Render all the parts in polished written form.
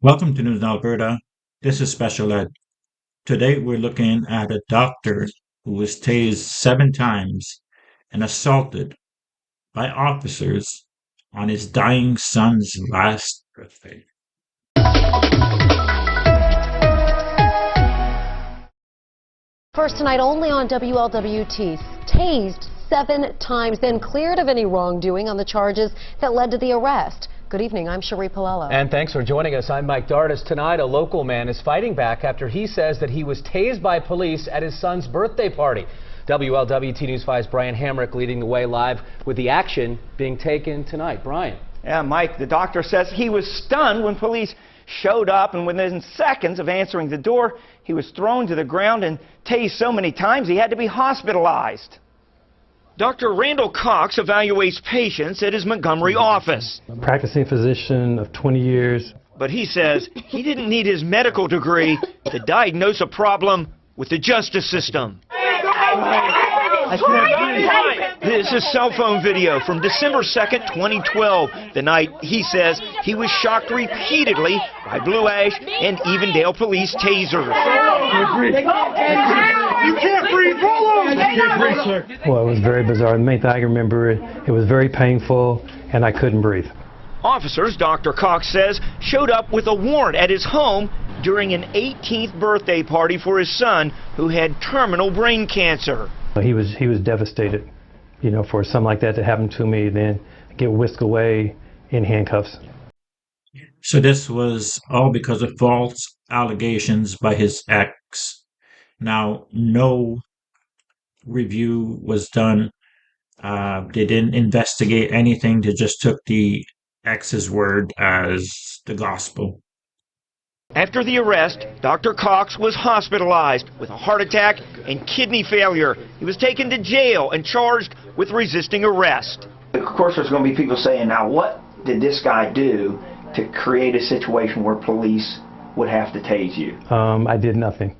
Welcome to News in Alberta. This is Special Ed. Today we're looking at a doctor who was tased 7 times and assaulted by officers on his dying son's last birthday. First tonight only on WLWT, tased 7 times, then cleared of any wrongdoing on the charges that led to the arrest. Good evening, I'm Cherie Palello. And thanks for joining us. I'm Mike Dardis. Tonight, a local man is fighting back after he says that he was tased by police at his son's birthday party. WLWT News 5's Brian Hamrick leading the way live with the action being taken tonight. Brian. Yeah, Mike, the doctor says he was stunned when police showed up, and within seconds of answering the door, he was thrown to the ground and tased so many times he had to be hospitalized. Dr. Randall Cox evaluates patients at his Montgomery office. Practicing physician of 20 years. But he says he didn't need his medical degree to diagnose a problem with the justice system. This is cell phone video from December 2nd, 2012, the night he says he was shocked repeatedly by Blue Ash and Evendale police tasers. You can't breathe, Well, it was very bizarre. The main thing I can remember, it was very painful and I couldn't breathe. Officers, Dr. Cox says, showed up with a warrant at his home during an 18th birthday party for his son who had terminal brain cancer. He was devastated, for something like that to happen to me, then get whisked away in handcuffs. So this was all because of false allegations by his ex. Now, no review was done. They didn't investigate anything. They just took the ex's word as the gospel. After the arrest, Dr. Cox was hospitalized with a heart attack and kidney failure. He was taken to jail and charged with resisting arrest. Of course, there's going to be people saying, now what did this guy do to create a situation where police would have to tase you? I did nothing.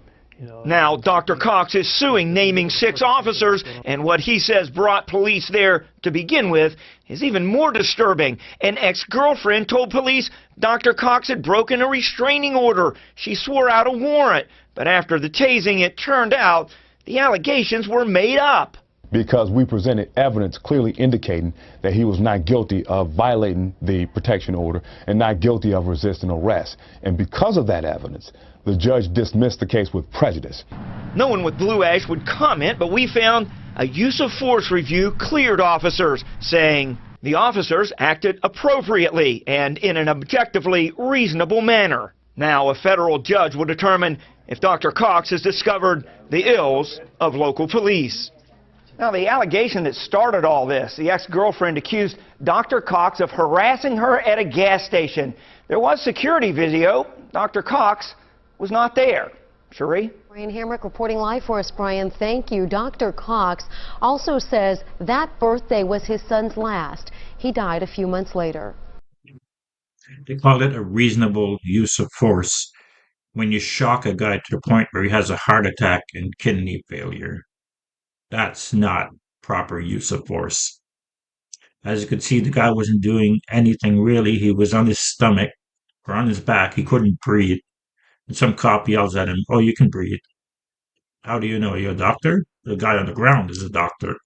Now, Dr. Cox is suing, naming 6 officers, and what he says brought police there to begin with is even more disturbing. An ex-girlfriend told police Dr. Cox had broken a restraining order. She swore out a warrant, but after the tasing, it turned out the allegations were made up. Because we presented evidence clearly indicating that he was not guilty of violating the protection order and not guilty of resisting arrest. And because of that evidence, the judge dismissed the case with prejudice. No one with Blue Ash would comment, but we found a use of force review cleared officers, saying the officers acted appropriately and in an objectively reasonable manner. Now, a federal judge will determine if Dr. Cox has discovered the ills of local police. Now, the allegation that started all this, the ex-girlfriend accused Dr. Cox of harassing her at a gas station. There was security video. Dr. Cox was not there. Cherie? Brian Hamrick reporting live for us. Brian, thank you. Dr. Cox also says that birthday was his son's last. He died a few months later. They call it a reasonable use of force when you shock a guy to the point where he has a heart attack and kidney failure. That's not proper use of force. As you could see, the guy wasn't doing anything really. He was on his stomach or on his back. He couldn't breathe. And some cop yells at him, "Oh, you can breathe." How do you know? Are you a doctor? The guy on the ground is a doctor.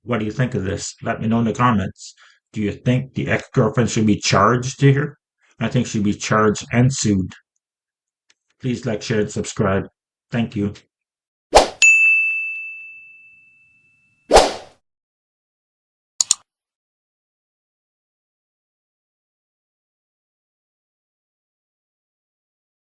What do you think of this? Let me know in the comments. Do you think the ex-girlfriend should be charged here? I think she'd be charged and sued. Please like, share, and subscribe. Thank you.